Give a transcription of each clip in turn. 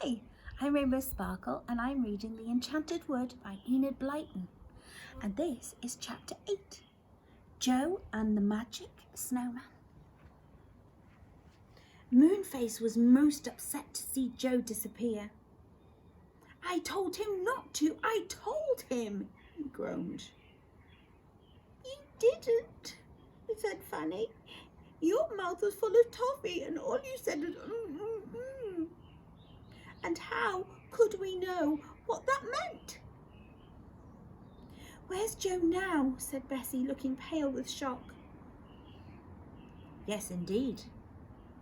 Hi, I'm Rainbow Sparkle and I'm reading The Enchanted Wood by Enid Blyton. And this is chapter 8, Joe and the Magic Snowman. Moonface was most upset to see Joe disappear. "I told him not to, I told him," he groaned. "You didn't," said Fanny. "Your mouth was full of toffee and all you said was mm. And how could we know what that meant?" "Where's Joe now?" said Bessie, looking pale with shock. Yes, indeed.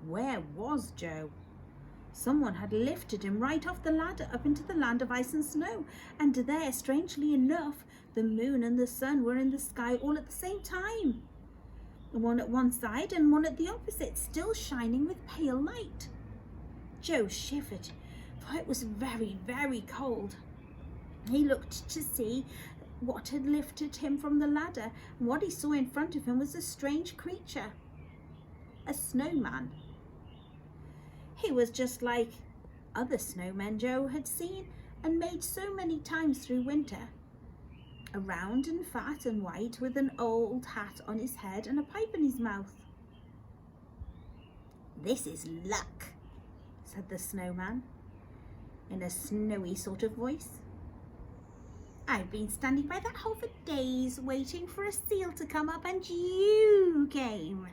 Where was Joe? Someone had lifted him right off the ladder up into the land of ice and snow, and there, strangely enough, the moon and the sun were in the sky all at the same time. One at one side and one at the opposite, still shining with pale light. Joe shivered, for it was very, very cold. He looked to see what had lifted him from the ladder, and what he saw in front of him was a strange creature, a snowman. He was just like other snowmen Joe had seen and made so many times through winter. Round and fat and white, with an old hat on his head and a pipe in his mouth. "This is luck," said the snowman, in a snowy sort of voice. "I've been standing by that hole for days, waiting for a seal to come up, and you came."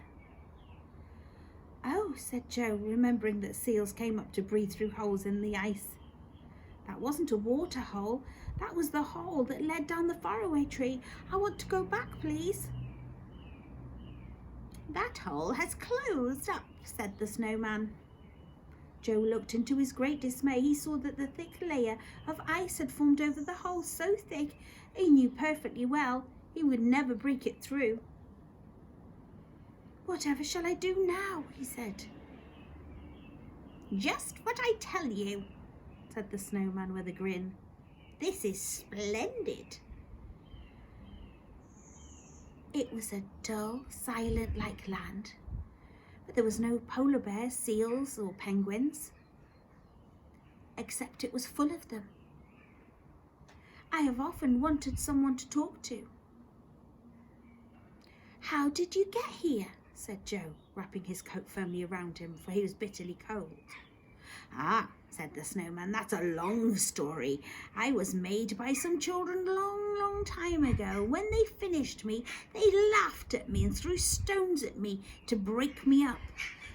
"Oh," said Joe, remembering that seals came up to breathe through holes in the ice. "That wasn't a water hole, that was the hole that led down the faraway tree. I want to go back, please." "That hole has closed up," said the snowman. Joe looked into his great dismay. He saw that the thick layer of ice had formed over the hole, so thick he knew perfectly well he would never break it through. "Whatever shall I do now?" he said. "Just what I tell you," said the snowman with a grin. "This is splendid." It was a dull, silent-like land, but there was no polar bears, seals, or penguins, except it was full of them. "I have often wanted someone to talk to." "How did you get here?" said Joe, wrapping his coat firmly around him, for he was bitterly cold. "Ah," said the snowman, "that's a long story. I was made by some children a long, long time ago. When they finished me, they laughed at me and threw stones at me to break me up.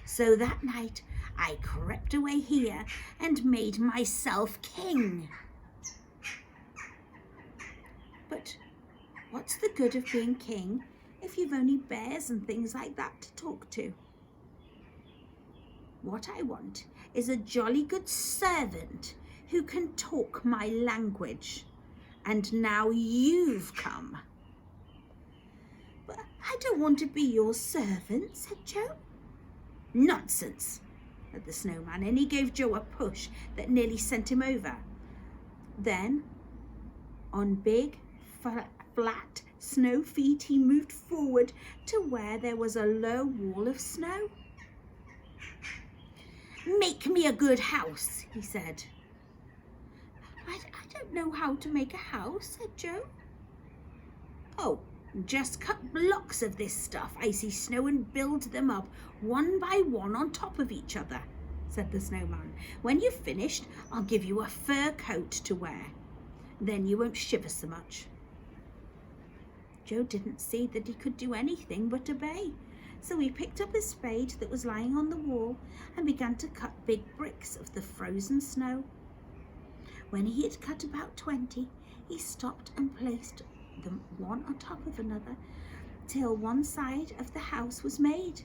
So that night I crept away here and made myself king." "But what's the good of being king if you've only bears and things like that to talk to?" "What I want is a jolly good servant who can talk my language. And now you've come." "But I don't want to be your servant," said Joe. "Nonsense," said the snowman, and he gave Joe a push that nearly sent him over. Then, on big, flat snow feet, he moved forward to where there was a low wall of snow. "Make me a good house," he said. I don't know how to make a house," said Joe. "Oh, just cut blocks of this stuff, icy snow, and build them up one by one on top of each other," said the snowman. "When you've finished, I'll give you a fur coat to wear. Then you won't shiver so much." Joe didn't see that he could do anything but obey, so he picked up a spade that was lying on the wall and began to cut big bricks of the frozen snow. When he had cut about 20, he stopped and placed them one on top of another till one side of the house was made.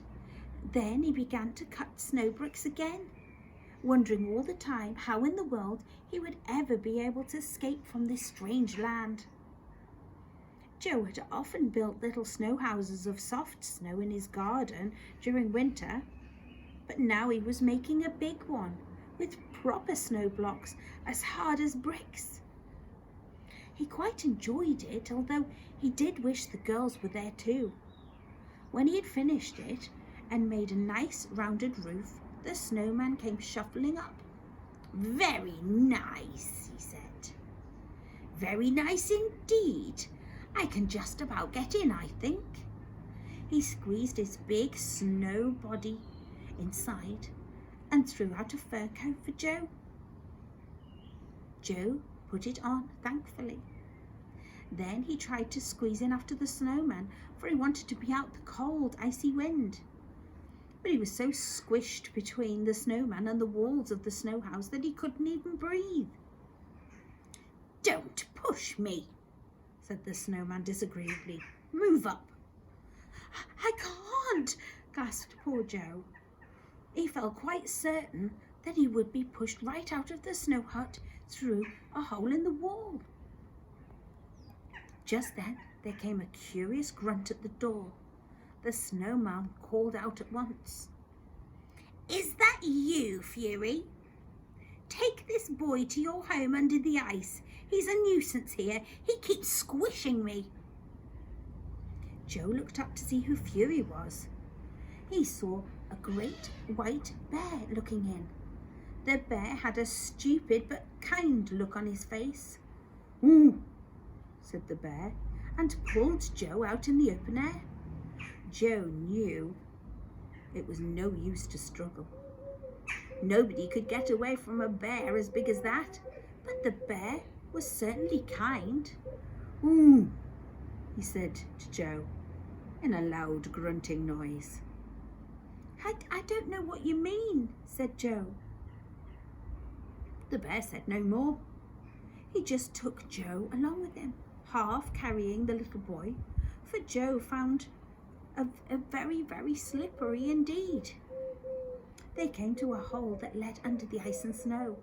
Then he began to cut snow bricks again, wondering all the time how in the world he would ever be able to escape from this strange land. Joe had often built little snow houses of soft snow in his garden during winter, but now he was making a big one with proper snow blocks as hard as bricks. He quite enjoyed it, although he did wish the girls were there too. When he had finished it and made a nice rounded roof, the snowman came shuffling up. Very nice, he said. Very nice indeed. I can just about get in, I think. He squeezed his big snow body inside and threw out a fur coat for Joe. Joe put it on, thankfully. Then he tried to squeeze in after the snowman, for he wanted to be out the cold, icy wind. But he was so squished between the snowman and the walls of the snow house that he couldn't even breathe. Don't push me, said the snowman disagreeably. Move up. I can't, gasped poor Joe. He felt quite certain that he would be pushed right out of the snow hut through a hole in the wall. Just then there came a curious grunt at the door. The snowman called out at once. Is that you, Fury? Take this boy to your home under the ice. He's a nuisance here. He keeps squishing me. Joe looked up to see who Fury was. He saw a great white bear looking in. The bear had a stupid but kind look on his face. Ooh, said the bear, and pulled Joe out in the open air. Joe knew it was no use to struggle. Nobody could get away from a bear as big as that, but the bear was certainly kind. Ooh, he said to Joe in a loud grunting noise. I don't know what you mean, said Joe. The bear said no more. He just took Joe along with him, half carrying the little boy, for Joe found a very, very slippery indeed. They came to a hole that led under the ice and snow.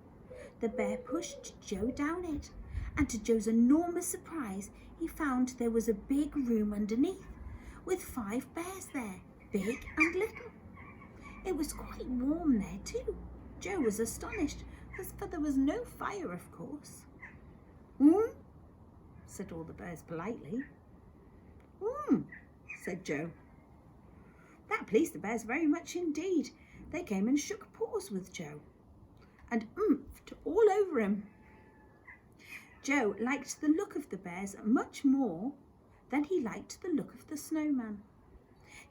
The bear pushed Joe down it, and to Joe's enormous surprise, he found there was a big room underneath, with 5 bears there, big and little. It was quite warm there too. Joe was astonished, for there was no fire, of course. Said all the bears politely. Said Joe. That pleased the bears very much indeed. They came and shook paws with Joe and oomphed all over him. Joe liked the look of the bears much more than he liked the look of the snowman.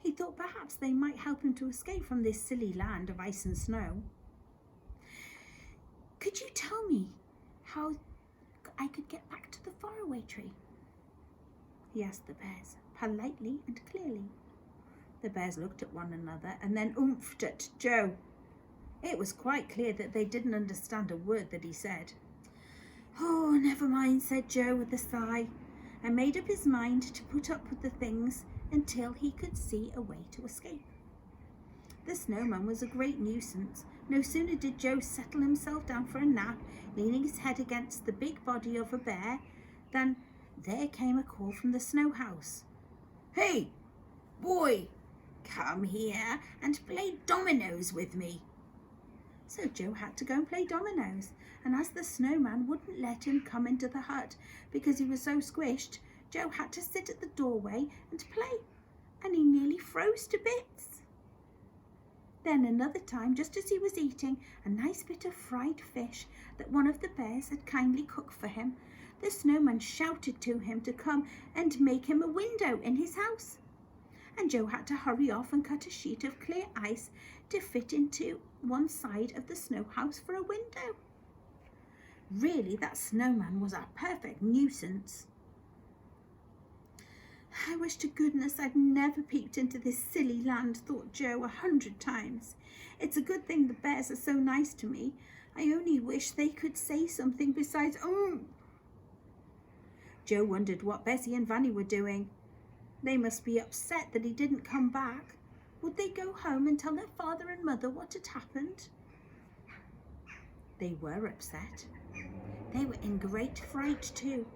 He thought perhaps they might help him to escape from this silly land of ice and snow. Could you tell me how I could get back to the faraway tree? He asked the bears, politely and clearly. The bears looked at one another and then oomphed at Joe. It was quite clear that they didn't understand a word that he said. Oh, never mind, said Joe with a sigh, and made up his mind to put up with the things until he could see a way to escape. The snowman was a great nuisance. No sooner did Joe settle himself down for a nap, leaning his head against the big body of a bear, than there came a call from the snow house. Hey, boy, come here and play dominoes with me. So Joe had to go and play dominoes, and as the snowman wouldn't let him come into the hut because he was so squished, Joe had to sit at the doorway and play, and he nearly froze to bits. Then another time, just as he was eating a nice bit of fried fish that one of the bears had kindly cooked for him, the snowman shouted to him to come and make him a window in his house. And Joe had to hurry off and cut a sheet of clear ice to fit into one side of the snow house for a window. Really, that snowman was a perfect nuisance. I wish to goodness I'd never peeked into this silly land, thought Joe 100 times. It's a good thing the bears are so nice to me. I only wish they could say something besides, Joe wondered what Bessie and Vanny were doing. They must be upset that he didn't come back. Would they go home and tell their father and mother what had happened? They were upset. They were in great fright too.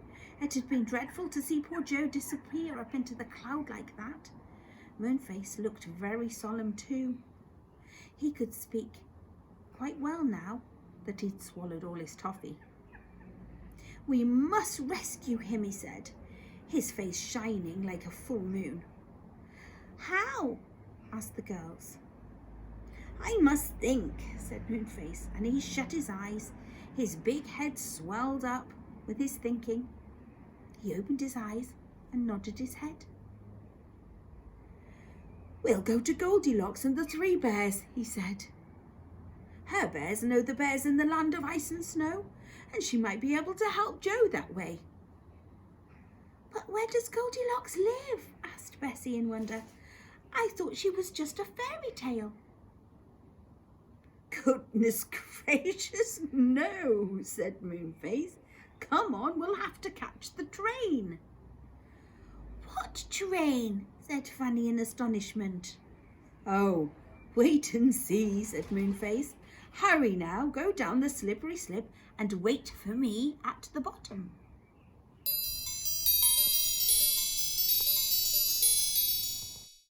It had been dreadful to see poor Joe disappear up into the cloud like that. Moonface looked very solemn too. He could speak quite well now that he'd swallowed all his toffee. We must rescue him, he said, his face shining like a full moon. How? Asked the girls. I must think, said Moonface, and he shut his eyes. His big head swelled up with his thinking. He opened his eyes and nodded his head. We'll go to Goldilocks and the 3 bears, he said. Her bears know the bears in the land of ice and snow, and she might be able to help Joe that way. But where does Goldilocks live? Asked Bessie in wonder. I thought she was just a fairy tale. Goodness gracious, no, said Moonface. Come on, we'll have to catch the train. What train? Said Fanny in astonishment. Oh, wait and see, said Moonface. Hurry now, go down the slippery slip and wait for me at the bottom.